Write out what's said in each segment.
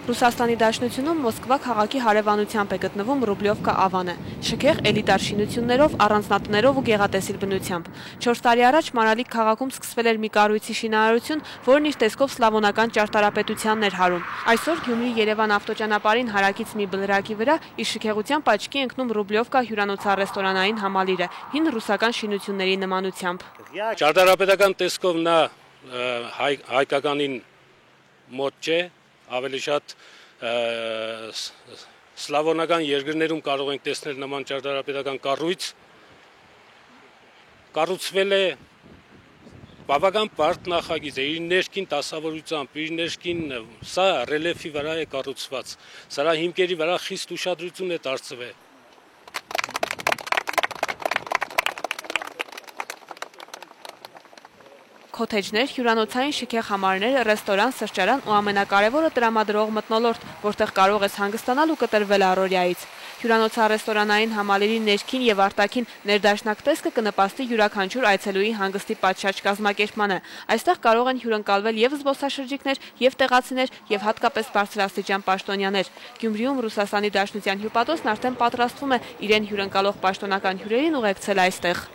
Ռուսաստանի Դաշնությունում Մոսկվա քաղաքի հարևանությամբ է գտնվում Ռուբլիովկա ավանը, շքեղ էլիտար շինություններով, առանձնատներով ու գեղատեսիլ բնությամբ։ 4 տարի առաջ Մարալիկ քաղաքում սկսվել էր մի կառույցի շինարարություն, որն իր տեսքով սլավոնական ճարտարապետությանն էր հարում։ Այսօր Գյումրի-Երևան ավտոճանապարհին հարակից մի բլրակի վրա իր շքեղությամբ աչքի ընկնում Ռուբլիովկա հյուրանոցառեստորանային համալիրը, հին ռուսական շինությունների նմանությամբ։ Ճարտարապետական տեսքով նա հայկականին մոտ չէ, ավելի շատ սլավոնական երկրներում կարող ենք տեսնել նման ճարտարապետական կառույց, կառուցվել է բավական բարդ նախագիծ է, իր ներքին դասավորությամբ, իր ներքին սա ռելիեֆի վրա է կառուցված, սրա հիմքերի վրա խիստ ուշադրություն է դարձվել։ Քոթեջներ, հյուրանոցային շքեղ համարներ, ռեստորան, սրճարան ու ամենակարևորը տրամադրող մթնոլորտ, որտեղ կարող ես հանգստանալ ու կտրվել առօրյայից։ Հյուրանոցառեստորանային համալիրի ներքին եւ արտաքին ներդաշնակ տեսքը կնպաստի յուրաքանչյուր այցելուի հանգստի պատշաճ կազմակերպմանը։ Այստեղ կարող են հյուրընկալվել եւ զբոսաշրջիկներ, եւ տեղացիներ, եւ հատկապես բարձրաստիճան պաշտոնյաներ։ Գյումրիում Ռուսաստանի Դաշնության հյուպատոսն արդեն պատրաստվում է իրեն հյուրընկալող պաշտոնական հյուրերին ուղեկցել այստեղ։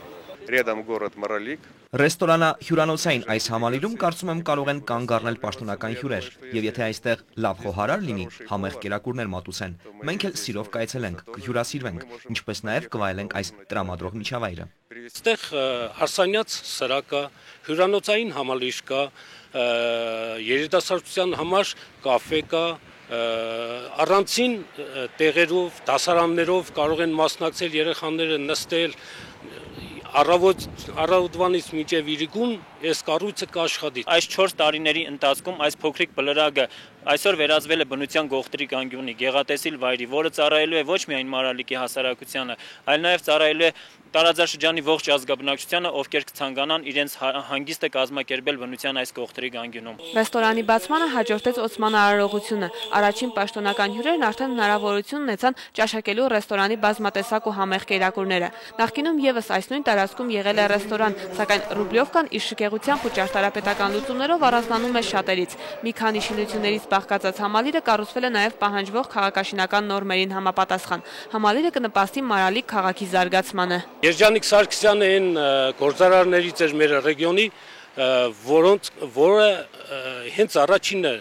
Рядом город Маралик. Ռեստորանա հյուրանոցային այս համալիրում կարծում եմ կարող են կանգ առնել պաշտոնական հյուրեր, եւ եթե այստեղ լավ խոհարար լինի, համեղ կերակուրներ մատուցեն, մենք էլ սիրով կայցելենք, կհյուրասիրվենք, ինչպես նաեւ կվայելենք այս տրամադրող միջավայրը։ Այստեղ հարսանյաց սրակ կա, հյուրանոցային համալիր կա, երիտասարդության համար կաֆե կա, առանցին տեղերով, դասարաններով կարող են մասնակցել երեխաները նստել, առավոտվանից մինչև իրիկուն այս կառույցը կաշխատի։ Այս 4 տարիների ընթացքում այս փոքրիկ բլրակը այսօր վերածվել է բնության գողտրի կանգյունի, գեղատեսիլ վայրի, որը ծառայելու է ոչ միայն Մարալիկի հասարակությանը, այլ նաև ծառայելու է տարածաշրջանի ողջ ազգաբնակչությանը, ովքեր կցանկանան իրենց հանգիստը կազմակերպել բնության այս գողտրի կանգյունում։ Ռեստորանի բացմանը հաջորդեց օծման արարողությունը։ Առաջին պաշտոնական հյուրերն արդեն հնարավորություն ունեցան ճաշակելու ռեստորանի բազմատեսակ ու համեղ կերակուրները։ Նախկինում եւս այս նույն տարածքում եղել է ռեստորան, սակայն Ռուբլիովկան իր շքեղությամբ ու ճարտարապետական լուծումներով առանձնանում է շատերից։ Մի քանի շինություններից բաղկացած համալիրը կառուցվել է նաև պահանջվող քաղաքաշինական նորմերին համապատասխան։ Համալիրը կնպաստի Մարալիկ քաղաքի զարգացմանը։ Երջանիկ Սարգսյանը այն գործարարներից էր մեր ռեգիոնի, որը հենց առաջինը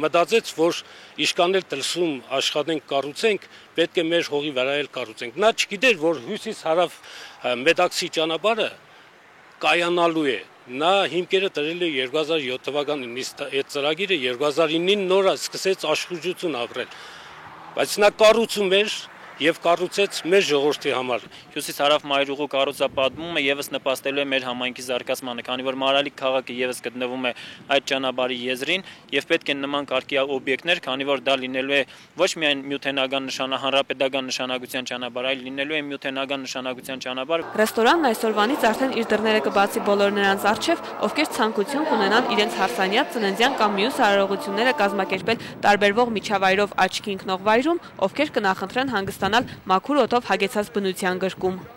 մտածեց, որ իշքան էլ դրսում աշխատենք, կառուցենք, պետք է մեր հողի վրա էլ կառուցենք։ Նա չգիտեր, որ հյուսիս-հարավ Մեդաքսի ճանապարհը կայանալու է։ Նա հիմքերը դրել է 2007 թվականին, իսկ այդ ծրագիրը 2009-ին նոր սկսեց աշխուժություն ապրել։ Բայց նա կառուցում էր եւ կառուցեց մեր ժողովրդի համար։ Հյուսիս-հարավ մայրուղու կառուցապատումը եւս նպաստելու է մեր համայնքի զարգացմանը, քանի որ Մարալիկ քաղաքը եւս գտնվում է այդ ճանապարհի եզրին եւ պետք է նման կարգի օբյեկտներ, քանի որ դա լինելու է ոչ միայն միութենական հանրապետական նշանակության ճանապարհ, այլ լինելու է միութենական նշանակության ճանապարհ։ Ռեստորանն այսօրվանից արդեն իր դռները կբացի բոլոր նրանց առջև, ովքեր ցանկություն կունենան իրենց հարսանյաց ծննդյան կամ մյուս արարողությունները կազմակերպել տարբերվող միջավայրով աչքի ընկնող վայրում, ովքեր կնախընտրեն հանգստանալ մաքուր օդով հագեցած բնության գրկում։